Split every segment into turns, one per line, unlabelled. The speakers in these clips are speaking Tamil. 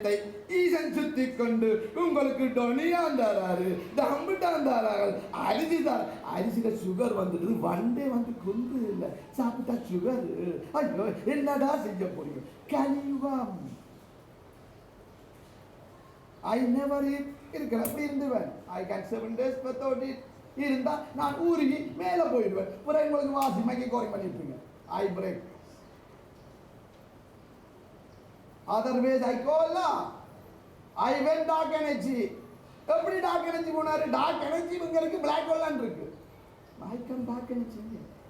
ஈசன் சுத்தி கொண்டு உங்களுக்கு டொனியாந்தாராரு தம்பிட்டாந்தாரார்கள் அரிசிதான் அரிசியில சுகர் வந்துட்டு வண்டே வந்து கொண்டு இல்லை சாப்பிட்டா சுகர். ஐயோ என்னடா செய்ய போறீங்க கலியுகம். ஐ நெவர் இருக்கிற அப்படி இருந்துவேன். I can 7 days without it இருந்தா நான் ஊருகி மேல போயிடுவேன். பிறகு உங்களுக்கு வாசி மைக்கி கோரி பண்ணிருப்பீங்க. ஐ break. Otherwise I go Allah. I went dark energy. எப்படி dark energy போனாரு? dark energy உங்களுக்கு black hole இருக்கு. I come dark energy.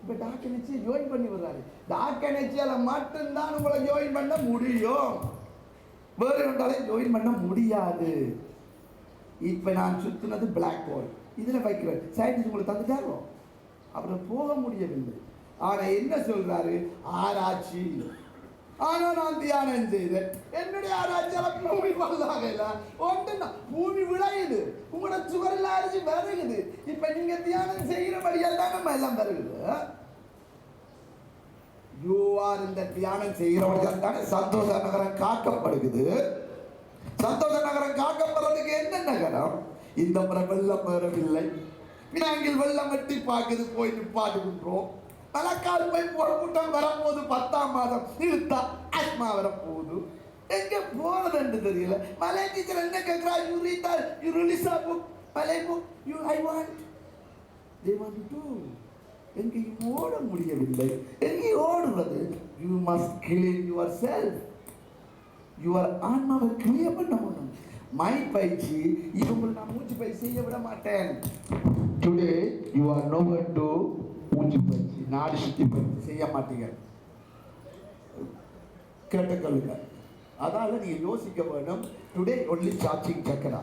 இப்ப dark energy ஜாயின் பண்ணி வர்றாரு. dark energyயால மட்டும் தான் உங்களை ஜாயின் பண்ண முடியும். வேற ஒன்றாலே ஜாயின் பண்ண முடியாது. இப்ப நான் சுத்தினது black hole. இதுல வைக்கிறேன். சயின்டிஸ்ட் உங்களுக்கு தந்துட்டாரோ? அப்புறம் போக முடியவில்லை. ஆனா என்ன சொல்றாரு? ஆராய்ச்சி. ஆனா நான் தியானம் செய்தேன். என்னுடைய ஆராய்ச்சியால பூமி வளராகல ஒன்றுனா பூமி விளையுது. உங்களோட சுகரில் அரிசி வருகுது. இப்ப நீங்க தியானம் செய்கிறபடியால் தான் நம்ம எல்லாம் வருகுது. யூஆர் இந்த தியானம் செய்கிறவர்கள் தானே சந்தோஷ நகரம் காக்கப்படுகிறது. சந்தோஷ நகரம் காக்கப்படுறதுக்கு என்ன நகரம்? இந்த முறை வெள்ளம் வரவில்லை. பினாங்கில் வெள்ளம் வெட்டி பார்க்குது போய் நிப்பாட்டுகின்றோம். மழைக்கால் போய் போற கூட்டம் வரப்போகுது. 10ஆம் மாதம் இழுத்தா ஆஸ்மா வரப்போகுது. எங்க போறது என்று தெரியல. மலை டீச்சர் என்ன கேட்கிறா? You read you release a book மலை book you I want they want to. எங்கேயும் ஓட முடியவில்லை. எங்கேயும் ஓடுறது? You must clean your self. Your ஆன்மாவை கிளியர் பண்ண முடியும். மைண்ட் பயிற்சி இவங்களை நான் மூச்சு பயிற்சி செய்ய விட மாட்டேன். டுடே யூ ஆர் நோவர் டு மூச்சு பயிற்சி நாடு சுத்தி பயிற்சி செய்ய மாட்டீங்க. கேட்டுக்கொள்ளுங்க. அதனால நீங்க யோசிக்க வேணும். டுடே ஒன்லி சார்ஜிங் சக்கரா.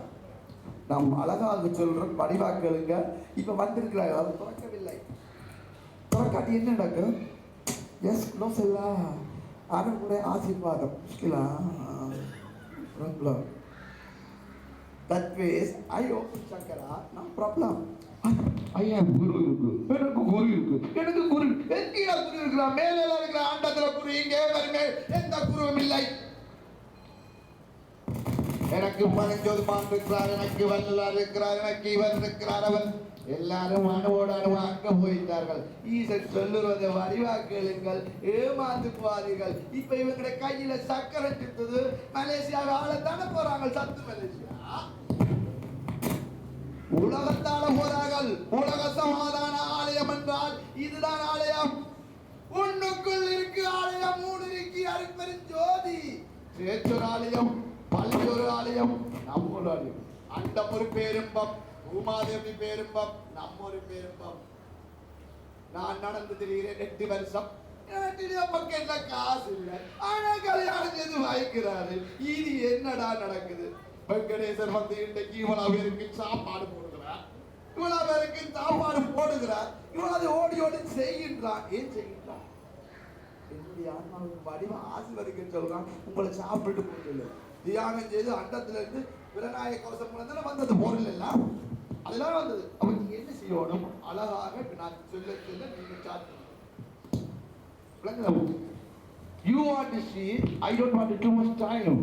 நாம் அழகாக சொல்றோம். படிவாக்களுங்க. இப்ப வந்திருக்கிறாங்க. அது திறக்கவில்லை. திறக்காட்டி என்ன நடக்கும்? எஸ் க்ளோஸ் இல்ல. அவனுடைய ஆசீர்வாதம் that ways I open chakra no problem. I have guru இருக்கு. எனக்கு குரு இருக்கு. எனக்கு குரு எங்கேயா குரு இருக்கிறா? மேல இருக்கிற ஆண்டத்துல குரு இங்கே வருமே எந்த குருவும் இல்லை. எனக்கு பரஞ்சோதிமான் இருக்கிறார். எனக்கு வல்லலார் இருக்கிறார். எனக்கு இவர் இருக்கிறார். அவன் எல்லாரும் அணுவோடு அணுவாக்க போயிட்டார்கள். ஈசன் சொல்லுவதை வடிவாக்களுங்கள். ஏமாந்து போவார்கள். இப்ப இவங்க கையில சக்கரை சுத்துது. மலேசியாவை ஆளத்தானே போறாங்க. சத்து மலேசியா உலகத்தால போறார்கள். உலக சமாதான ஆலயம் என்றால் இதுதான் ஆலயம். உன்னுக்குள் இருக்கு ஆலயம். 3 இருக்கு அருட்பெரும் ஜோதி. சேச்சூர் ஆலயம், பள்ளியூர் ஆலயம், நம்மூர் ஆலயம். அந்த ஒரு பேரும்பம், உமாதேவி பேரும்பம், நம்ம ஒரு பேரும்பம். நான் நடந்து திரிகிறேன் 8 வருஷம். மக்கள் காசு இல்லை. ஆனா கல்யாணம் செய்து வாய்க்கிறாரு. இது என்னடா நடக்குது? வெங்கடேசர் வந்து இன்றைக்கு இவ்வளவு பேருக்கு சாப்பாடு போடுகிறார். இவ்வளவு பேருக்கு சாப்பாடு போடுகிறார். இவ்வளவு ஓடி ஓடி செய்கின்றான். ஏன் செய்கின்றான்? என்னுடைய ஆன்மாவின் வடிவ ஆசீர்வதிக்க சொல்றான். உங்களை சாப்பிட்டு போட்டு தியானம் செய்து அண்டத்துல இருந்து விரநாயக கோஷம் மூலம் வந்தது பொருள் எல்லாம் அதெல்லாம் வந்தது. அப்ப நீங்க என்ன செய்யணும்? அழகாக நான் சொல்ல சொல்ல நீங்க சாப்பிட்டு you want to see. I don't want too much time.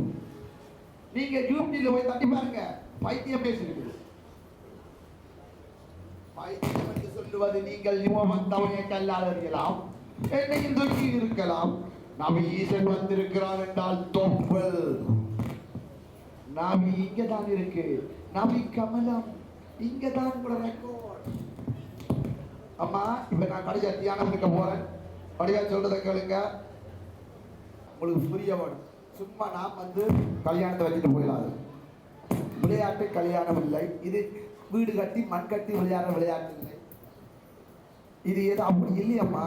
நீங்க யூடியூப்ல போய் தட்டி பாருங்க. பைத்தியம் பேசுகிறது. பைத்தியம் என்று சொல்லுவது நீங்கள் யுவமந்தவனை கல்லாதவர்களாம். என்னையும் தூக்கி இருக்கலாம். நபி ஈசன் வந்திருக்கிறார் என்றால் தொப்பல். நபி இங்க தான் இருக்கு. நபி கமலம் இங்க தான் கூட ரெக்கார்ட். அம்மா இப்ப நான் கடைசியா தியானம் இருக்க போறேன். படியா சொல்றதை கேளுங்க. உங்களுக்கு புரிய வேணும். சும்மா நாம் வந்து கல்யாணத்தை வச்சுட்டு போயிடாது. விளையாட்டு கல்யாணம் இல்லை. இது வீடு கட்டி மண் கட்டி விளையாடுற விளையாட்டு இல்லை. இது ஏதோ அப்படி இல்லையம்மா.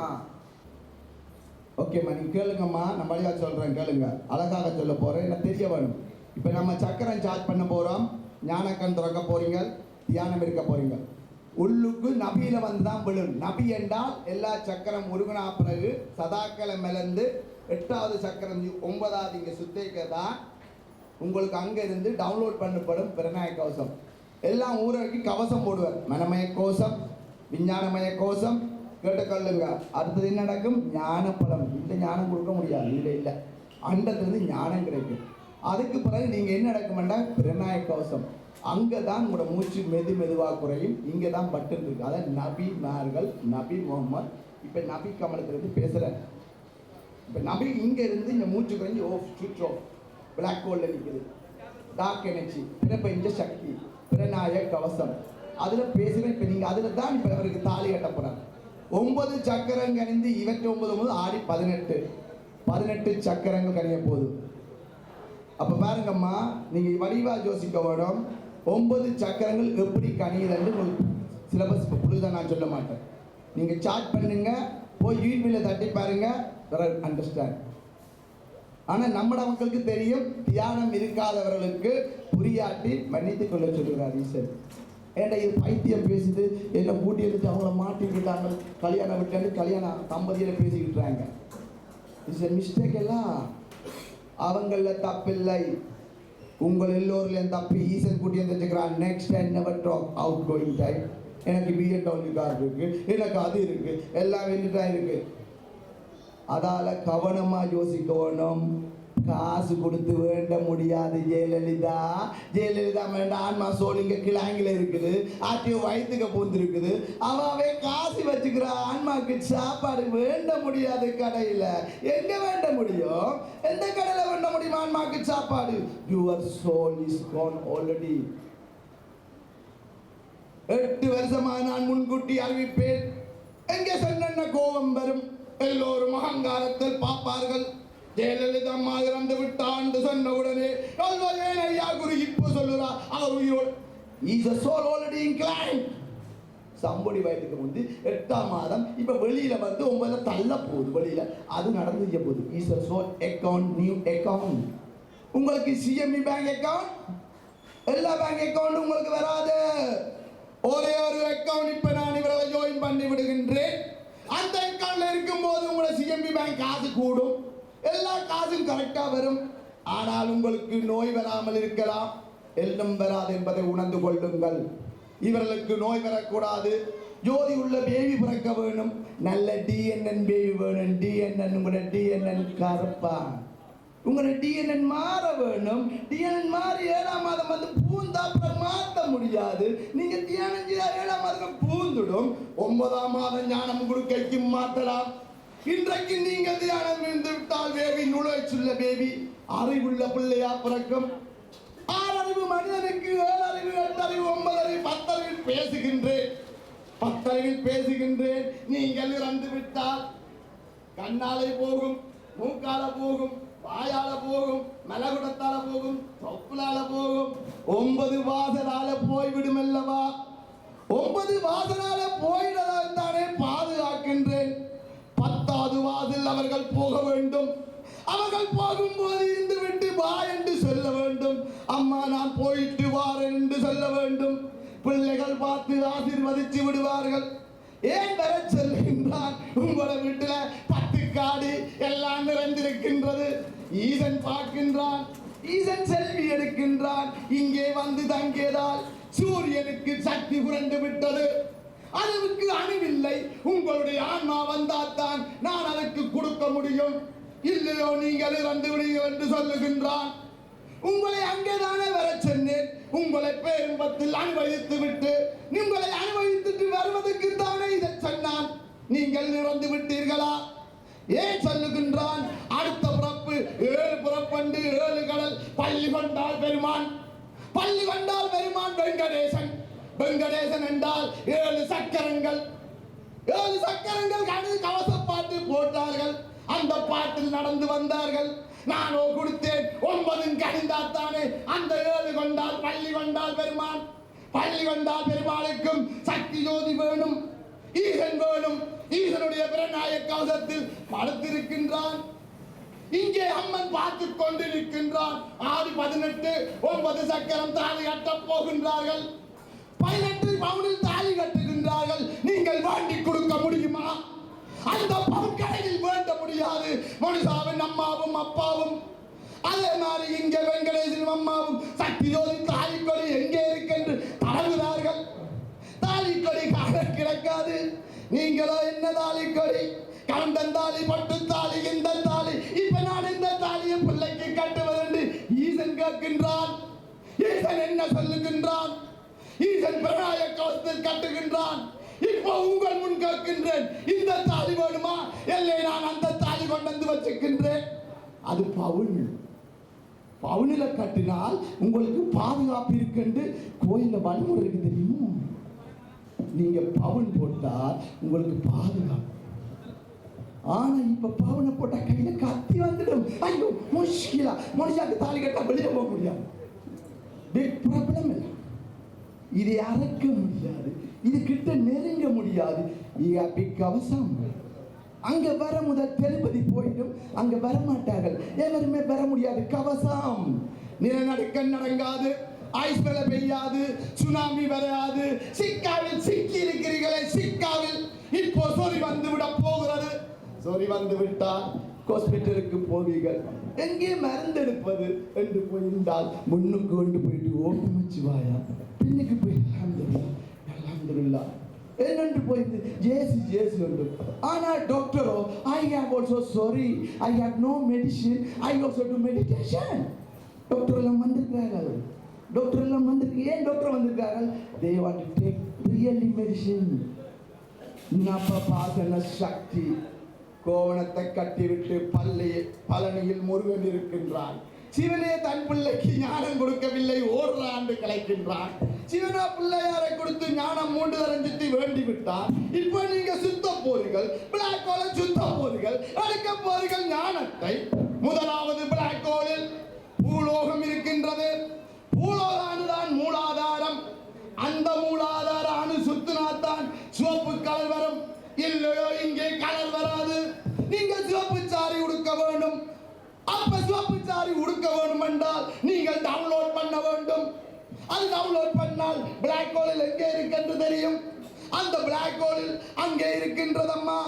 ஓகேம்மா நீங்க கேளுங்கம்மா. நான் வழியா சொல்றேன் கேளுங்க. அழகாக சொல்ல போறேன். எனக்கு தெரிய வேணும். இப்ப நம்ம சக்கரம் சார்ஜ் பண்ண போறோம். ஞானக்கண் திறக்க போறீங்க. தியானம் இருக்க போறீங்க. உள்ளுக்கு நபியில வந்துதான் விழும். நபி என்றால் எல்லா சக்கரம் முருகனா பிறகு சதாக்களை மிளந்து 8வது சக்கரம் 9வது இங்க சுத்தேக்கதான் உங்களுக்கு அங்க இருந்து டவுன்லோட் பண்ணப்படும் பிரணாய கவசம். எல்லாம் ஊருக்கு கவசம் போடுவார். மனமய கோஷம், விஞ்ஞானமய கோஷம் கேட்டுக்கொள்ளுங்க. அடுத்தது என்ன நடக்கும்? ஞான பலம். இந்த ஞானம் கொடுக்க முடியாது. இல்லை அண்டத்திலிருந்து ஞானம் கிடைக்கும். அதுக்கு பிறகு நீங்க என்ன நடக்குமெண்டா பிரநாய கவசம். அங்கதான் உங்களோட மூச்சு மெதுவாக குறையும். இங்கே தான் பட்டன் இருக்கு. அதான் நபிமார்கள், நபி முகமது. இப்போ நபி கமலத்திலிருந்து பேசுகிறேன். இப்போ நபி இங்கே இருந்து இந்த மூச்சு குறைஞ்சி ஓஃப், சுவிட்ச் ஆஃப், பிளாக் ஹோலில் நிற்குது. டார்க் எனர்ஜி, பிறப்பஞ்ச சக்தி, பிரநாய கவசம், அதில் பேசுகிறேன். இப்போ நீங்கள் அதில் தான் இப்போ அவருக்கு தாலி கட்டப்படுறாங்க. 9 சக்கரம் கணிந்து 29 ஆடி 18 சக்கரங்கள் கணிய போகுது. அப்போ பாருங்கம்மா, நீங்கள் வடிவா யோசிக்க வேணும். 9 சக்கரங்கள் எப்படி கணியுதுன்னு உங்களுக்கு சிலபஸ் இப்போ புரியுதா? நான் சொல்ல மாட்டேன். நீங்கள் சார்ட் பண்ணுங்க, போய் யூடியூப்ல தட்டி பாருங்க, அண்டர்ஸ்டாண்ட். ஆனால் நம்மட மக்களுக்கு தெரியும், தியானம் இருக்காதவர்களுக்கு புரியாட்டி மன்னித்து கொள்ள சொல்லுகிறார் ஈஸ்வர். ஏன்டா இது பைத்தியம் பேசுது, என்ன கூட்டி எடுத்து அவங்கள மாட்டிக்கிட்டாங்க, கல்யாணம் விட்டு கல்யாணம் தம்பதியில் பேசிக்கிட்டுறாங்க. It's a mistake. எல்லாம் அவங்கள தப்பில்லை, உங்கள் எல்லோருலையும் தப்பி ஈசன் கூட்டி வந்துக்கிறான். Next time never talk out going time. எனக்கு BMW கார் இருக்கு, எனக்கு அது இருக்கு, எல்லாம் வேண்டிட்டா இருக்கு. அதால கவனமா யோசிக்க வேணும். காசு கொடுத்து வேண்ட முடியாது. ஜெயலலிதா வேண்டாம், ஆன்மா சோல் இங்க கிளாங்கில இருக்குது, ஆட்டியோ வயிற்றுக்கு பூந்துருக்குது. அவாவே காசு வச்சுக்கிற ஆன்மாக்கு சாப்பாடு வேண்ட முடியாது. கடையில எங்க வேண்ட முடியும்? எந்த கடையில வேண்ட முடியும் ஆன்மாக்கு சாப்பாடு? Your soul is gone already. 8 வருஷமா நான் முன்கூட்டி அறிவிப்பேன். எங்கே சென்ன கோபம் வரும். எல்லோரும் அகங்காரத்தில் பார்ப்பார்கள். ஜெயலலிதா அம்மா இறந்து விட்டான் சொன்னவுடனே ஏன் ஐயா குரு இப்போ சொல்லுறா அவர் உயிரோடு. Is a soul already inclined. Somebody வயதுக்கு முந்தி 8ஆம் மாதம் இப்ப வெளியில வந்து 9ல தள்ள போகுது. வெளியில அது நடந்துக்க போகுது. Is a soul account, new account. உங்களுக்கு CME பேங்க் அக்கவுண்ட், எல்லா பேங்க் அக்கவுண்ட் உங்களுக்கு வராது. ஒரே ஒரு அக்கவுண்ட் இப்ப நான் இவரை ஜாயின் பண்ணி விடுகின்றேன். அந்த அக்கவுண்ட்ல இருக்கும்போது உங்களோட CME பேங்க் காசு கூடும், எல்லா காசும் கரெக்டா வரும். ஆனால் உங்களுக்கு நோய் வராமல் இருக்கலாம், எல்லாம் வராது என்பதை உணர்ந்து கொள்ளுங்கள். இவர்களுக்கு நோய் வரக்கூடாது. ஜோதி உள்ள பேபி பிறக்க வேணும். நல்ல DNN பேபி வேணும். DNN உங்களோட DNN கருப்பா, உங்களோட DNN மாற வேணும். DNN மாறி 7ஆம் மாதம் வந்து பூந்தா மாற்ற முடியாது. நீங்க தியானம் செய்ய 7ஆம் மாதம் பூந்துடும். 9ஆம் மாதம் ஞானம் கொடுக்கைக்கு மாற்றலாம். இன்றைக்கு நீங்க தியானம் இருந்து விட்டால் பேபி நுழைச்சுள்ள பேபி அறிவுள்ள பிள்ளையா பிறக்கும். 6 அறிவு மனிதனுக்கு, 7 அறிவு, 8 அறிவு, 9 அறிவு, 10 அறிவில் பேசுகின்றேன். 10 அறிவில் பேசுகின்றேன். நீங்கள் இறந்து விட்டால் கண்ணாலே போகும், மூக்கால போகும், வாயால போகும், மலகுடத்தால போகும், தொப்புளால போகும். 9 வாசலால போய்விடும் அல்லவா? 9 வாசலால போயிடலாம் தானே பாதுகாக்கின்றேன். 10வது வாசல் அவர்கள் போக வேண்டும். அவர்கள் போகும்போது இருந்து விட்டு வா என்று சொல்ல வேண்டும். அம்மா நான் போயிட்டு வாரேன் என்று சொல்ல வேண்டும். பிள்ளைகள் பார்த்து ஆசீர்வதித்து விடுவார்கள். ஏன் வர சொல்கின்றான்? உங்களோட வீட்டுல 10 காடு எல்லாம் நிறைந்திருக்கின்றது. ஈசன் பார்க்கின்றான், ஈசன் செல்வி எடுக்கின்றான். இங்கே வந்து தங்கியதால் சூரியனுக்கு சக்தி குறைந்து விட்டது. அளவுக்கு அணிவில்லை. உங்களுடைய ஆன்மா வந்தால்தான் நான் அதற்கு கொடுக்க முடியும். இல்லையோ நீங்கள் இறந்து விடுங்கள் என்று சொல்லுகின்றான். உங்களை அங்கேதானே வர சொன்னேன். உங்களை பேரும்பத்தில் அனுபவித்து விட்டு உங்களை அனுபவித்துட்டு வருவதற்கு தானே இதை சொன்னான். நீங்கள் இறந்து விட்டீர்களா? ஏன் சொல்லுகின்றான்? அடுத்த பிறப்பு 7 பிறப்பண்டு 7 கடல். பள்ளி கொண்டால் பெருமான், பள்ளி கொண்டால் பெருமான் வெங்கடேசன். வெங்கடேசன் என்றால் 7 சக்கரங்கள். 7 சக்கரங்கள் கவச பாட்டு போட்டார்கள். அந்த பாட்டில் நடந்து வந்தார்கள். நானோ கொடுத்தேன் 9 கணிந்தாத்தானே அந்த 7 கொண்டால் பள்ளி கொண்டால் பெருமான். பள்ளி கொண்டால் பெருமாளுக்கும் சக்தி ஜோதி வேணும், ஈசன் வேணும். ஈசனுடைய பிரநாய கவசத்தில் படுத்திருக்கின்றான். இங்கே அம்மன் பார்த்து கொண்டு நிற்கின்றான். ஆடி 18 9 சக்கரம் தாலி கட்டப் போகின்றார்கள். 18 பவுனில் தாலி கட்டுகின்றார்கள். நீங்கள் வாங்கி கொடுக்க முடியுமா? அந்த பவுன் கடையில் வேண்ட முடியாது. மனுஷாவின் அம்மாவும் அப்பாவும் அதே மாதிரி இங்கே வெங்கடேசன் அம்மாவும் சக்தி ஜோதி தாலி கொடி எங்கே இருக்கின்ற தடவுகிறார்கள். தாலி கொடி காண கிடைக்காது. நீங்களோ என்ன தாலி கொடி? கவுண்டன் தாலி, பட்டு தாலி, இந்த தாலி, இப்ப நான் இந்த தாலியை பிள்ளைக்கு கட்டுவது ஈசன் கேட்கின்றான். ஈசன் என்ன சொல்லுகின்றான்? ஈசன் பிரணாய கவசத்தில் கட்டுகின்றான். இப்போ உங்கள் முன் கேட்கின்றேன், இந்த தாலி வேணுமா? இல்லை, நான் அந்த தாலி கொண்டு வந்து வச்சுக்கின்றேன். அது பவுன். பவுனில கட்டினால் உங்களுக்கு பாதுகாப்பு இருக்குன்னு கோயில வழிமுறை இருக்கு தெரியுமா? நீங்க பவுன் போட்டால் உங்களுக்கு பாதுகாப்பு. ஆனா இப்ப பவுனை போட்டா கையில கத்தி வந்துடும். ஐயோ முஷ்கிலா, மனுஷாக்கு தாலி கட்டா வெளியே போக முடியாது. ப்ராப்ளம் இல்லை. இதை அறக்க முடியாது, இது கிட்ட நெருங்க முடியாது. கவசம் அங்க வர முதல் தெளிப்பதி போயிடும், அங்க வர மாட்டார்கள், எவருமே வர முடியாது. கவசம். நிலநடுக்கம் நடங்காது, ஐஸ் மழை பெய்யாது, சுனாமி வராது. சிக்காவில் சிக்கி இருக்கிறீர்களே, சிக்காவில் இப்போ சொறி வந்து விட போகிறது. சொறி வந்து விட்டால் ஹாஸ்பிட்டலுக்கு போவீர்கள். எங்கே மருந்தெடுப்பது என்று போயிருந்தால் முன்னுக்கு கொண்டு போயிட்டு ஓம் நமச்சிவாயா, பின்னுக்கு போய் அல்ஹம்துலில்லாஹ் அல்ஹம்துலில்லாஹ் என்னென்று போயிட்டு ஜேசி ஜேசி உண்டு. ஆனால் டாக்டரோ, I have also sorry, I have no medicine, I also do meditation. Doctor எல்லாம் வந்திருக்கிறார்கள். டாக்டர் எல்லாம் வந்திருக்கு. ஏன் டாக்டர் வந்திருக்கார்கள்? they want to take really medicine. நபபாசன சக்தி. கோவணத்தை கட்டிவிட்டு பழனியில் முருகன் இருக்கின்றான். சிவனே தன் பிள்ளைக்கு ஞானம் கொடுக்கவில்லை, 1 ஆண்டு கலைக்கின்றான். சிவனா பிள்ளையாரை கொடுத்து ஞானம் 3 தரஞ்சிட்டு வேண்டி விட்டான். இப்ப நீங்க சுத்த போறீர்கள், பிளாக் ஹோலை சுத்த போறீர்கள், அடக்க போறீர்கள் ஞானத்தை. முதலாவது பிளாக் ஹோலில் பூலோகம் இருக்கின்றது. பூலோகானுதான் மூலாதாரம். அந்த மூலாதார அணு சுத்தினாத்தான் சிவப்பு கலர் வரும். இல்லையோ இங்கே கலர் வராது. நீங்க சிவப்பு சாரி உடுக்க வேண்டும். அப்ப சிவப்பு சாரி உடுக்க வேண்டும் என்றால் நீங்கள் டவுன்லோட் பண்ண வேண்டும். அது டவுன்லோட் பண்ணால் பிளாக் ஹோலில் எங்கே இருக்கின்றது தெரியும். அந்த பிளாக் ஹோலில் அங்கே இருக்கின்றதம்மா.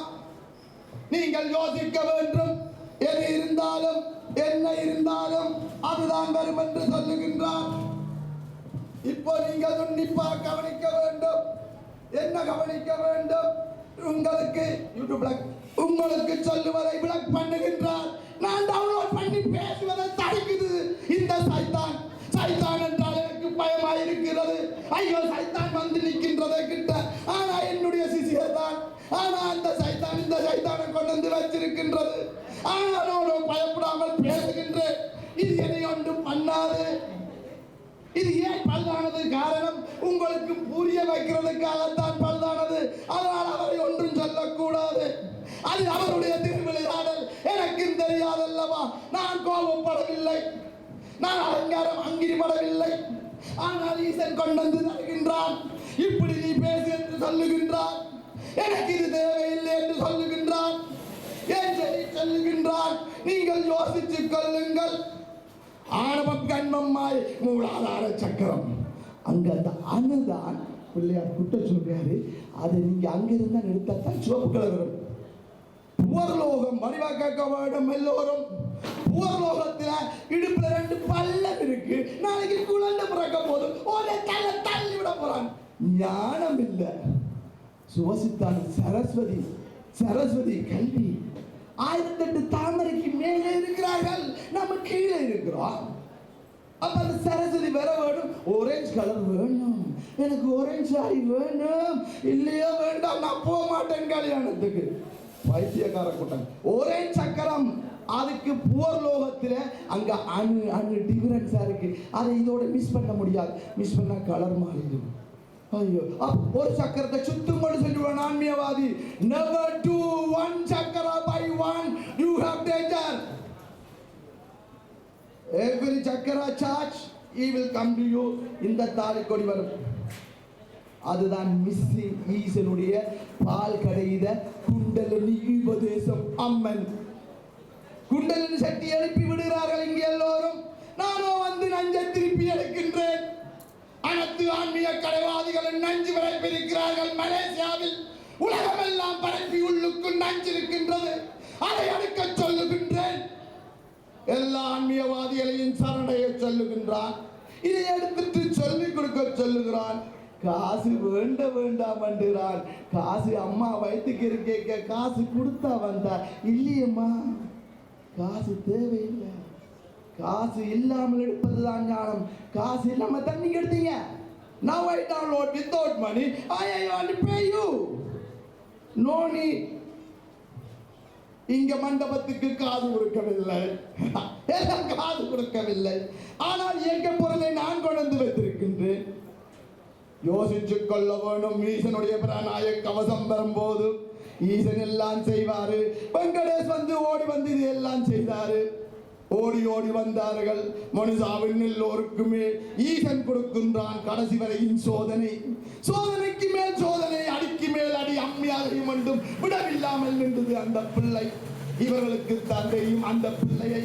நீங்கள் யோசிக்க வேண்டும். எது இருந்தாலும் என்ன இருந்தாலும் அதுதான் வரும் என்று சொல்லுகின்றார். இப்போ நீங்கள் உன்னிப்பாக கவனிக்க வேண்டும். என்ன கவனிக்க வேண்டும்? உங்களுக்கு யூடியூப்ல உங்களுக்கு சொல்லுவதை விளக் பண்ணுகின்றார். நான் டவுன்லோட் பண்ணி பேசுவதை தடுக்குது இந்த சைத்தான். சைத்தான் என்றால் எனக்கு பயமாய் இருக்கிறது. ஐயோ, சைத்தான் வந்து நிற்கின்றதை கிட்ட. ஆனா என்னுடைய சிசியர் தான். ஆனா அந்த சைத்தான் இந்த சைத்தானை கொண்டு வந்து வச்சிருக்கின்றது. ஆனாலும் பயப்படாமல் பேசுகின்றேன். இது என்னை ஒன்றும் பண்ணாது. இது ஏன் பழுதானது? காரணம் உங்களுக்கு புரிய வைக்கிறதுக்காகத்தான் பழுதானது. அதனால் அவரை ஒன்றும் சொல்லக்கூடாது. அது அவருடைய திருவிளையாடல். எனக்கும் தெரியாதல்லவா? நான் கோபப்படவில்லை, நான் அலங்காரம் அங்கிரிப்படவில்லை. ஆனால் ஈசன் கொண்டு வந்து தருகின்றான். இப்படி நீ பேசு என்று சொல்லுகின்றான். எனக்கு இது தேவையில்லை என்று சொல்லுகின்றான். ஏன் சரி சொல்லுகின்றான்? நீங்கள் யோசித்துக் கொள்ளுங்கள். ஆணவம் கண்மம்மாய் மூலாதார சக்கரம். அங்க அந்த அணுதான் பிள்ளையார் குட்ட சொல்றாரு. அதை நீங்க அங்க இருந்தா எடுத்தான் சிவப்பு கலர் வரும். புவர்லோகம் வடிவா கேட்க வேண்டும் எல்லோரும். புவர்லோகத்துல இடுப்புல 2 பள்ளம் இருக்கு. நாளைக்கு குழந்தை பிறக்க போதும் ஒரே தள்ளி விட போறான். ஞானம் இல்லை. சுவசித்தான் சரஸ்வதி. சரஸ்வதி கல்வி. 1008 தாமரைக்கு மேலே இருக்கிறார்கள், நம்ம கீழே இருக்கிறோம். அப்ப அந்த சரஸ்வதி வர வேணும். ஆரஞ்சு கலர் வேணும், எனக்கு ஆரஞ்சு சாரி வேணும். இல்லையோ வேண்டாம், நான் போக மாட்டேன் கல்யாணத்துக்கு. வைத்தியக்கார கூட்டம். ஆரஞ்சு சக்கரம். அதுக்கு பூர்லோகத்துல அங்க அணு டிஃபரன்ஸா இருக்கு. அதை இதோட மிஸ் பண்ண முடியாது. மிஸ் பண்ணா கலர் மாறிடும். ஐயோ, ஒரு சக்கரத்தை சுத்தம் சொல்லுவான் ஆன்மீகவாதி. never do one chakra by one, you have danger. Every chakra charge, he will come to you. இந்த தாலி கொடி வரும். அதுதான் மிஸ்ஸிங். ஈசனுடைய பால் கடையில குண்டலினி உபதேசம். அம்மன் குண்டலினி சக்தி எழுப்பி விடுகிறார்கள் இங்கே எல்லோரும். நானோ வந்து நஞ்சை திருப்பி எடுக்கின்றேன். அனைத்து ஆன்மீக கடைவாதிகள் நஞ்சு பரப்பியிருக்கிறார்கள். மலேசியாவில் உலகமெல்லாம் பரப்பி உள்ளுக்குள் நஞ்சு இருக்கின்றது. அதை அடுக்க சொல்லுகின்றேன். எல்லா ஆன்மீகவாதிகளையும் சரணைய சொல்லுகின்றான். இதை எடுத்துட்டு சொல்லிக் கொடுக்க சொல்லுகிறான். காசு வேண்டாம் என்றான். காசு அம்மா வயிற்றுக்கு இருக்க காசு கொடுத்தா வந்தா இல்லையம்மா, காசு தேவையில்லை. காசு இல்லாமல் எடுப்பதுதான் ஞானம். காசு இல்லாம தண்ணி எடுத்தீங்க. Now I download without money. I want to pay you. No need. இங்க மண்டபத்துக்கு காது கொடுக்கவில்லை, எல்லாம் காது கொடுக்கவில்லை. ஆனால் எங்க பொருளை நான் கொண்டு வைத்திருக்கின்றேன். யோசிச்சு கொள்ள வேண்டும். ஈசனுடைய பிராணாய கவசம் வரும்போது ஈசன் எல்லாம் செய்வாரு. வெங்கடேஷ் வந்து ஓடி வந்து இது எல்லாம் செய்தாரு. ஓடி ஓடி வந்தார்கள். மனுஷாவின் எல்லோருக்குமே ஈசன் கொடுக்கின்றான் கடைசி வரையின் சோதனை. சோதனைக்கு மேல் சோதனை, அடிக்கு மேல் அடி, அம்மியாதையும் ஒன்றும் விடவில்லாமல் நின்றது அந்த பிள்ளை. இவர்களுக்கு தந்தையும் அந்த பிள்ளையை.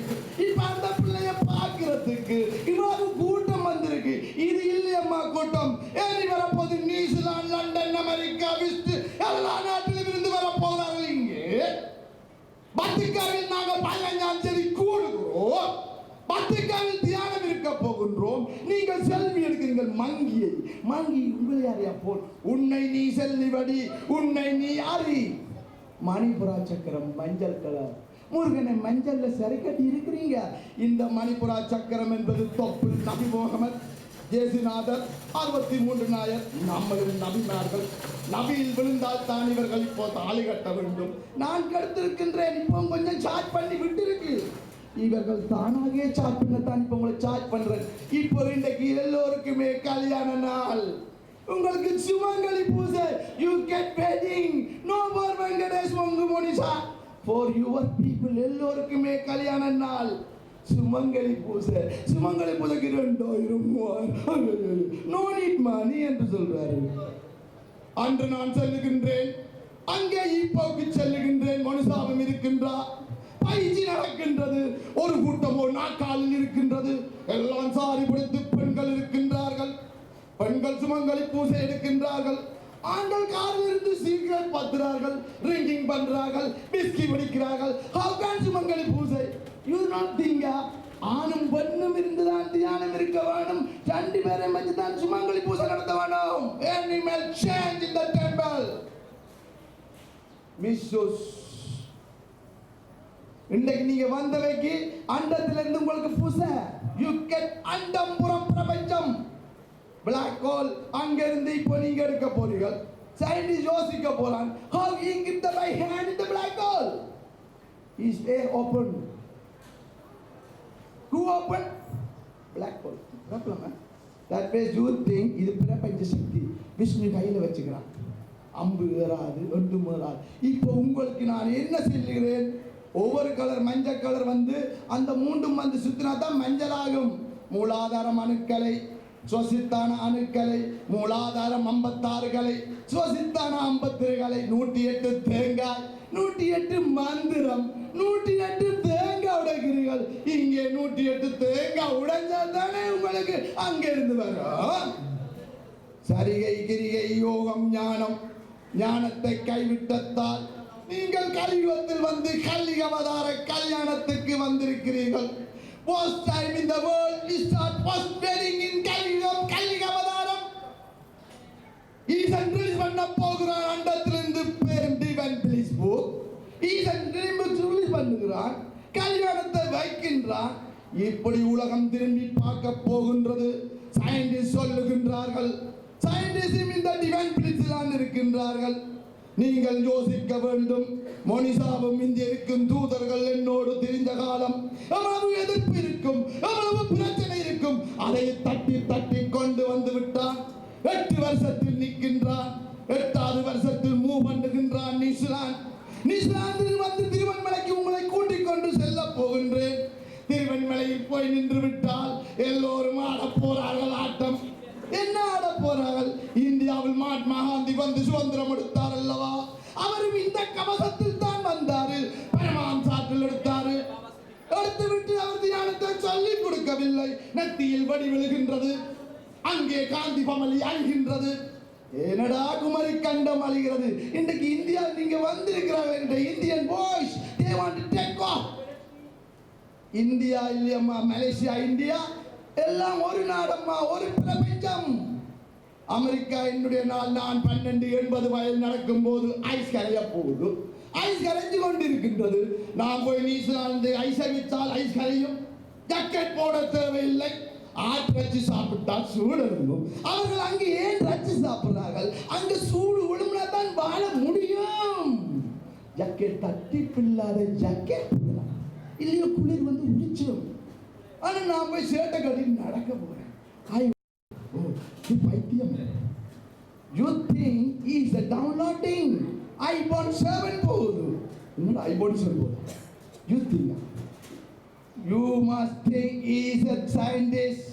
இப்ப அந்த பிள்ளைய பார்க்கிறதுக்கு இவ்வளவு கூட்டம் வந்திருக்கு. இது இல்லையம்மா கூட்டம். ஏறி வரப்போது நியூசிலாந்து, லண்டன், அமெரிக்கா, விஸ்ட் எல்லா நாட்டிலும் இருந்து வரப்போகிறார்கள். இங்கே பத்திரிகையில் நாங்கள் 15ஆம் தேதி கூடுகிறோம். பத்திரிகையில் தியானம் இருக்க போகின்றோம். நீங்கள் செல்வி எடுக்கிறீர்கள் மங்கியை. மங்கி உங்களை அறியா போல் உன்னை நீ செல்லிபடி, உன்னை நீ அறி. மணிபுரா சக்கரம் மஞ்சள் கலர். முருகனை மஞ்சள்ல சரி கட்டி இருக்கிறீங்க. இந்த மணிபுரா சக்கரம் என்பது தொப்பு நபி முகமது, ஜேசுநாதர், 63 நாயர், நம்மளும் நபிமார்கள். நபியில் விழுந்தால் தான் இவர்கள் இப்போ தாலி கட்ட வேண்டும். நான் கருத்திருக்கின்றேன். இப்போ கொஞ்சம் சார்ஜ் பண்ணி விட்டு இருக்கு. இவர்கள் தானாகவே சார்ஜ் பண்ணத்தான் இப்போ உங்களை சார்ஜ் பண்றேன். இப்போ இன்றைக்கு எல்லோருக்குமே கல்யாண நாள். உங்களுக்கு சுமங்கலி பூஜை. You get wedding. No more Venkatesh Mangu Monisha. For your people எல்லோருக்குமே கல்யாண நாள். சுமங்கலி பூஜை. சுமங்கலி பூஜைக்கு 2000 நோ நீட் மணி என்று சொல்றாரு. அன்று நான் செல்லுகின்றேன். அங்கே ஈப்போக்கு செல்லுகின்றேன். மனுஷாவும் இருக்கின்றார். பயிற்சி நடக்கின்றது. ஒரு கூட்டமோ நாற்காலில் இருக்கின்றது. எல்லாம் சாரி பிடித்து பெண்கள் இருக்கின்றார்கள். பெண்கள் சுமங்கலி பூஜை எடுக்கின்றார்கள். ஆண்கள் காரில் இருந்து சீக்கிரம் பத்துறார்கள், ட்ரிங்கிங் பண்றார்கள், பிஸ்கி பிடிக்கிறார்கள். How can சுமங்கலி பூஜை? You not think ஆணும் பெண்ணும் இருந்துதான் தியானம் இருக்க வேணும். 2 பேரை வச்சு தான் சுமங்கலி பூஜை நடத்த வேணும். Animal change in the temple. Mrs இன்றைக்கு நீங்க வந்தவைக்கு அண்டத்திலிருந்து உங்களுக்கு பூசை. யூ கெட் அண்டம் புறம் பிரபஞ்சம். பிளாக் ஹோல் அங்கிருந்து இப்போ நீங்க எடுக்க போறீர்கள். சயின்டிஸ்ட் யோசிக்க போறான். How he give the right hand in the black hole? Is air open? Who open? Black hole. Problem. That means you think இது பிரபஞ்ச சக்தி. விஷ்ணு கையில வச்சுக்கிறான். அம்பு ஏறாது, ஒன்றும் ஏறாது. இப்போ உங்களுக்கு நான் என்ன சொல்லுகிறேன்? ஒவ்வொரு கலர் மஞ்சள் கலர் வந்து அந்த மூன்றும் வந்து சுத்தினா தான் மஞ்சளாகும். மூலாதாரம் அணுக்களை, சுவசித்தான அணுக்களை, மூலாதாரம் 56 கலை, சுவசித்தான 53 கலை, 108 தேங்காய், 108 மந்திரம், 108 தேங்காய் உடைக்கிறீர்கள். இங்கே 108 தேங்காய் உடைஞ்சால் தானே உங்களுக்கு அங்கிருந்து வரும். சரிகை கிரிகை யோகம் ஞானம். ஞானத்தை கைவிட்டத்தால் நீங்கள் கலியுகத்தில் வந்து கலிக அவதார கல்யாணத்துக்கு வந்திருக்கிறீர்கள். First time in the world we start first wedding in Kaliyugam, Kaliga அவதாரம். ஈசன் ரிலீஸ் பண்ண போகிறான் அண்டத்திலிருந்து பேரும் divine please book. Eesan release பண்ணுகிறான், கல்யாணத்தை வைக்கின்றான். இப்படி உலகம் திரும்பி பார்க்க போகின்றது. சயின்டிஸ்ட் சொல்லுகின்றார்கள். சயின்டிஸ்டும் இந்த டிவைன் பிளீஸில் இருக்கின்றார்கள். நீங்கள் யோசிக்க வேண்டும். மோனிசாவும் இங்கே இருக்கும் தூதர்கள் என்னோடு தெரிந்த காலம் எவ்வளவு எதிர்ப்பு இருக்கும், எவ்வளவு பிரச்சனை இருக்கும். அதை தட்டி தட்டி கொண்டு வந்து விட்டான். 8 வருஷத்தில் நிற்கின்றான். 8வது வருஷத்தில் மூவ் பண்ணுகின்றான். நியூசிலாந்தில் வந்து திருவன்மலைக்கு உங்களை கூட்டிக் கொண்டு செல்ல போகின்றேன். திருவன்மலையில் போய் நின்று விட்டால் எல்லோரும் ஆட போறார்கள். ஆட்டம் என்ன ஆட போறார்கள்? இந்தியாவில் மகாத்மா காந்தி வந்து சுதந்திரம் எடுத்தார் அல்லவா? அவரும் இந்த கவசத்தில் தான் வந்தாரு. பரமான் சாற்றில் எடுத்தாரு. எடுத்து விட்டு அவர் தியானத்தை சொல்லிக் கொடுக்கவில்லை. நெத்தியில் வடி விழுகின்றது. அங்கே காந்தி பமலி அழுகின்றது. என்னடா குமரி கண்டம் அழுகிறது. இன்றைக்கு இந்தியா நீங்க வந்திருக்கிறார்கள். Indian boys they want to take off. India இல்லையம்மா, மலேசியா, இந்தியா எல்லாம் ஒரு நாடம்மா, ஒரு பிரபஞ்சம். அமெரிக்கா என்னுடைய நாள் நான் 12-80 வயது நடக்கும் போது ஐஸ் கரைய போகுது. ஐஸ் கரைஞ்சு கொண்டிருக்கின்றது. நான் போய் நியூசிலாந்து ஐஸை விற்றால் ஐஸ் கரையும். ஜக்கெட் போட தேவையில்லை. ஆட்டு சாப்பிட்டால் சூடு இருக்கும். அவர்கள் அங்கு ஏன் ரச்சு சாப்பிடுறார்கள்? அங்கு சூடு விழும்னா தான் வாழ முடியும். ஜக்கெட் தட்டி பில்லாத ஜக்கெட் இல்லையோ குளிர் வந்து உடிச்சிடும். ஆனா நான் போய் சேட்டை கட்டி நடக்க போறேன். பைத்தியம். You think is a downloading iPhone 7 போகுது. என்னடா iPhone 7 போகுது? You think you must think he is a scientist.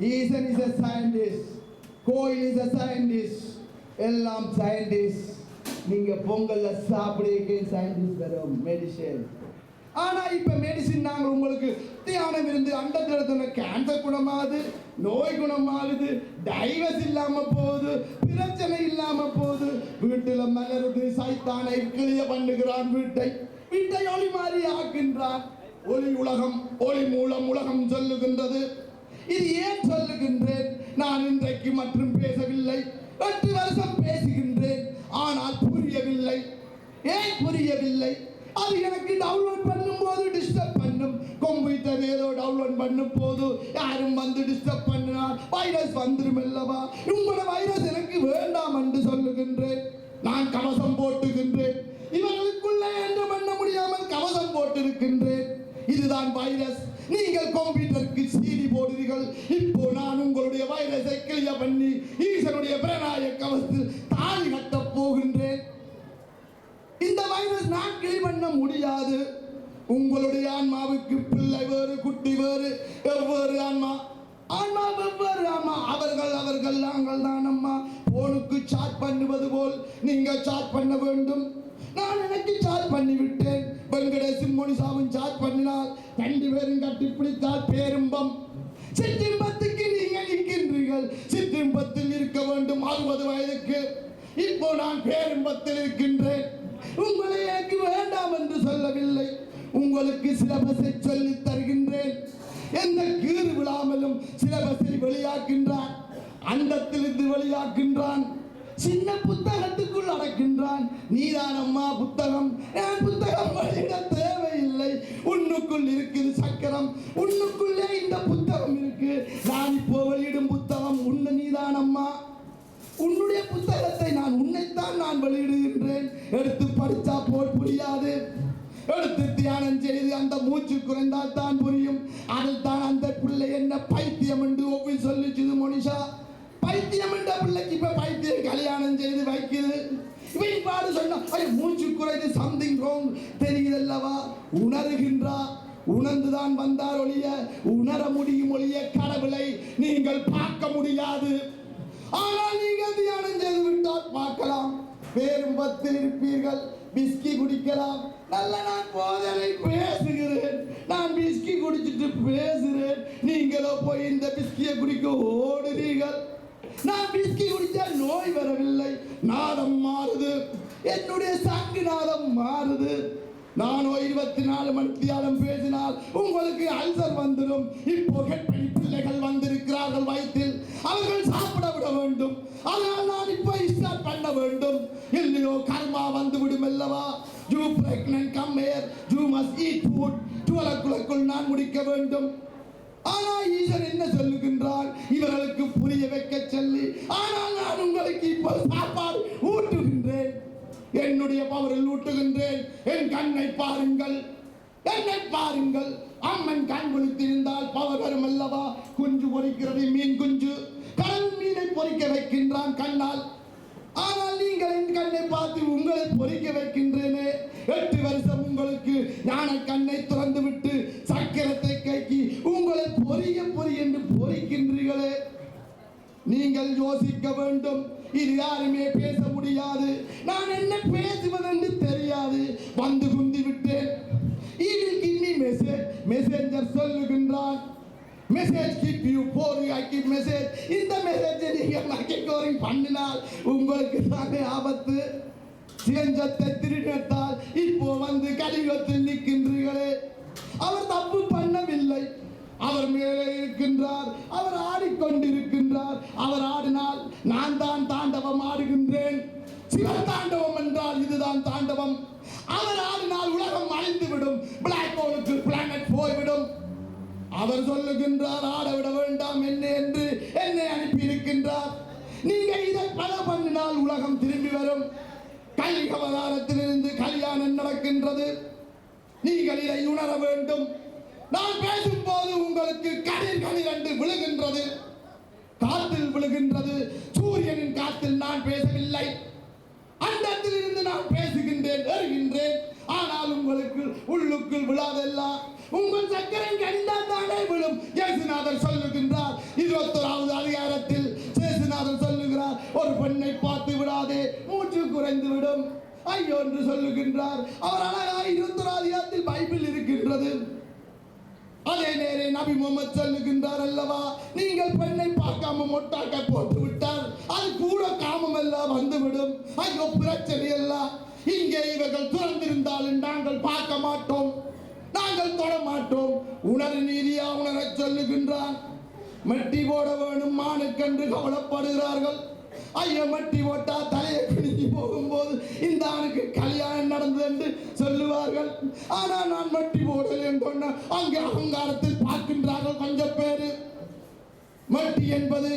Ethan is a scientist. Coil is a scientist. எல்லாம் scientist. நீங்க பொங்கல்ல சாப்பிடுறீங்க scientist வரும் மெடிசன். ஆனா இப்ப மெடிசின் நாங்க உங்களுக்கு தியானம் இருந்து அண்டத்துல கேன்சர் குணமாகுது, நோய் குணமாகுது, டைவர்ஸ் இல்லாம போகுது, பிரச்சனை இல்லாம போகுது, வீட்டுல மலருது, சைத்தானை கிளிய பண்ணுகிறான், வீட்டை ஒளி மாறி ஆக்கின்றான். ஒளி உலகம், ஒளி மூலம் உலகம் சொல்லுகின்றது. இது ஏன் சொல்லுகின்றேன்? நான் இன்றைக்கு மற்றும் பேசவில்லை, 8 வருஷம் பேசுகின்றேன், ஆனால் புரியவில்லை. ஏன் புரியவில்லை? அது எனக்கு டவுன்லோட் பண்ணும் போது டிஸ்டர்ப் பண்ணும். கம்ப்யூட்டர் ஏதோ டவுன்லோட் பண்ணும் போது யாரும் வந்து டிஸ்டர்ப் பண்ணினால் வைரஸ் வந்துடும் அல்லவா? உங்களோட வைரஸ் எனக்கு வேண்டாம் என்று சொல்லுகின்றேன். நான் கவசம் போட்டுகின்றேன். இவர்களுக்குள்ள என்ன பண்ண முடியாமல் கவசம் போட்டிருக்கின்றேன். இதுதான் வைரஸ். நீங்கள் கம்ப்யூட்டருக்கு சீடி போடுவீர்கள். இப்போ நான் உங்களுடைய வைரஸை கிளியர் பண்ணி ஈசனுடைய பிரணாய கவசத்தில் தாலி கட்டப் போகின்றேன். இந்த வைரஸ் நான் கிளீன் பண்ண முடியாது. உங்களுடைய ஆன்மாவுக்கு பிள்ளை வேறு, குட்டி வேறு, வெவ்வேறு ஆன்மா வெவ்வேறு ஆன்மா. அவர்கள் நாங்கள் தான் அம்மா. போனுக்கு சார்ஜ் பண்ணுவது போல் நீங்கள் சார்ஜ் பண்ண வேண்டும். நான் எனக்கு சார்ஜ் பண்ணிவிட்டேன். வெங்கடேசன் மோனிசாவும் சார்ஜ் பண்ணினால் 2 பேரும் கட்டி பிடித்தால் பேரும்பம். சிற்றின்பத்துக்கு நீங்கள் நிற்கின்றீர்கள். சிற்றின்பத்தில் இருக்க வேண்டும் 60 வயதுக்கு. இப்போ நான் பேரும்பத்தில் இருக்கின்றேன். உங்களை எனக்கு வேண்டாம் என்று சொல்லவில்லை. உங்களுக்கு சிலபஸை சொல்லி தருகின்றேன். எந்த கீறு விழாமலும் சிலபஸை வெளியாக்கின்றான். அண்டத்திலிருந்து வெளியாக்கின்றான். சின்ன புத்தகத்துக்குள் அடக்கின்றான். நீதான் அம்மா புத்தகம். நான் புத்தகம் வெளியிட தேவையில்லை. உன்னுக்குள் இருக்குது சக்கரம். உன்னுக்குள்ளே இந்த புத்தகம் இருக்கு. நான் இப்போ வெளியிடும் புத்தகம் உன்னை நீதான் அம்மா. உன்னுடைய புத்தகத்தை நான் உன்னைத்தான் வெளியிடுகின்றேன். எடுத்து படித்தா போல் புரியாது. எடுத்து தியானம் செய்து அந்த மூச்சு குறைந்தால் தான் புரியும். அதில் தான் அந்த பிள்ளை என்ன பைத்தியம் என்று ஒவ்வொரு சொல்லிச்சுது மோனிஷா. பைத்தியம் என்ற பிள்ளைக்கு இப்ப பைத்தியம் கல்யாணம் செய்து வைக்குது. இவன் பாடு சொன்னா மூச்சு குறைந்து சம்திங் ராங் தெரியுதல்லவா? உணர்கின்றா. உணர்ந்துதான் வந்தார் ஒழிய உணர முடியும் ஒழிய கடவுளை நீங்கள் பார்க்க முடியாது. ஆனால் நீங்கள் தியானம் செய்து விட்டால் பார்க்கலாம். பேரும்பத்தில் இருப்பீர்கள். பிஸ்கி குடிக்கலாம். நல்ல நான் போதனை பேசுகிறேன். நான் பிஸ்கி குடிச்சிட்டு பேசுகிறேன். நீங்களோ போய் இந்த பிஸ்கியை குடிக்க ஓடுறீர்கள். நான் பிஸ்கி குடித்தால் நோய் வரவில்லை. நாதம் மாறுது. என்னுடைய சங்கு நாதம் மாறுது. நானோ 24 மணித்தியாலம் பேசினால் உங்களுக்கு அல்சர் வந்துடும். இப்போ கெட்டடி பிள்ளைகள் வந்திருக்கிறார்கள் வயிற்றில். அவர்கள் சாப்பிட விட வேண்டும். அதனால் நான் இப்போ ஸ்டார்ட் பண்ண வேண்டும். இல்லையோ கர்மா வந்து விடும் அல்லவா? You pregnant come here. You must eat food. 12 o'clock நான் முடிக்க வேண்டும். ஆனால் ஈசன் என்ன சொல்லுகின்றார்? இவர்களுக்கு புரிய வைக்க சொல்லி. ஆனால் நான் உங்களுக்கு இப்போ சாப்பாடு ஊட்டுகின்றேன். என்னுடைய பவரில் ஊட்டுகின்றேன். என் கண்ணை பாருங்கள், என்னை பாருங்கள். அம்மன் கண் விழித்திருந்தால் பவர் வரும் அல்லவா? குஞ்சு பொறிக்கிறது, மீன் குஞ்சு. கடல் மீனை பொறிக்க வைக்கின்றான் கண்ணால். ஆனால் நீங்கள் என் கண்ணை பார்த்து உங்களை பொறிக்க வைக்கின்றேனே. 8 வருஷம் உங்களுக்கு ஞான கண்ணை திறந்து விட்டு சக்கரத்தை கைக்கி உங்களை பொறிய என்று பொறிக்கின்றீர்களே. நீங்கள் யோசிக்க வேண்டும். இது யாருமே பேச முடியாது. நான் என்ன பேசுவதென்று தெரியாது. வந்து குந்தி விட்டேன். இதுக்கு இன்னி மெசேஞ்சர் சொல்லுகின்றான். Message give you for I give message. இந்த மெசேஜை நீங்க மார்க்கெட்டிங் பண்ணினால் உங்களுக்கு தானே ஆபத்து. சிவஞ்சத்தை திருடத்தால் இப்போ வந்து கலியுகத்தில் நிற்கின்றீர்களே. அவர் தப்பு பண்ணவில்லை. அவர் மேலே இருக்கின்றார். அவர் ஆடிக்கொண்டிருக்கின்றார். அவர் ஆடினால் நான் தான் தாண்டவம் ஆடுகின்றேன். சிவதாண்டவம் என்றால் இதுதான் தாண்டவம். அவர் ஆடினால் உலகம் அழிந்துவிடும், பிளாக் ஹோலுக்கு பிளானட் போய்விடும். அவர் சொல்லுகின்றார் ஆட விட வேண்டாம் என்று என்னை அனுப்பி இருக்கின்றார். நீங்க இதை பல பண்ணினால் உலகம் திரும்பி வரும். கலிக அவதாரத்திலிருந்து கல்யாணம் நடக்கின்றது. நீங்கள் இதை உணர வேண்டும். நான் பேசும்போது உங்களுக்கு கதிர் என்று விழுகின்றது, காத்தில் விழுகின்றது. சூரியனின் காத்தில் நான் பேசவில்லை, அண்டத்திலிருந்து நான் பேசுகின்றேன், வருகின்றேன். ஆனால் உங்களுக்கு உள்ளுக்குள் விழாதெல்லாம் உங்கள் சக்கரை கணிந்தால் தானே விழும். இயேசுநாதர் சொல்லுகின்றார் 21வது அதிகாரத்தில். இயேசுநாதர் சொல்லுகிறார், ஒரு பெண்ணை பார்த்து விடாதே, மூச்சு குறைந்து விடும் ஐயோ என்று சொல்லுகின்றார். அவர் அழகாக 21வது அதிகாரத்தில் பைபிள் இருக்கின்றது. அதே நேரே நபி முகமது சொல்லுகின்றார் அல்லவா, நீங்கள் பெண்ணை பார்க்காம மொட்டாக்க போட்டு விட்டால் அது கூட காமம் எல்லாம் வந்துவிடும். ஐயோ பிரச்சனை எல்லாம். இங்கே இவர்கள் துறந்திருந்தாலும் நாங்கள் பார்க்க மாட்டோம், நாங்கள் தொட மாட்டோம். உணர் நீதியா உணர சொல்லுகின்றான். மட்டி போட வேணும் மானுக்கென்று கவலைப்படுகிறார்கள். ஐயோ மட்டி போட்டா தலையை குனிஞ்சு போகும்போது இந்த ஆணுக்கு கல்யாணம் நடந்தது என்று சொல்லுவார்கள். ஆனால் நான் மட்டி போடல் என்று அங்கே அகங்காரத்தில் பார்க்கின்றார்கள் கொஞ்சம் பேரு. மட்டி என்பது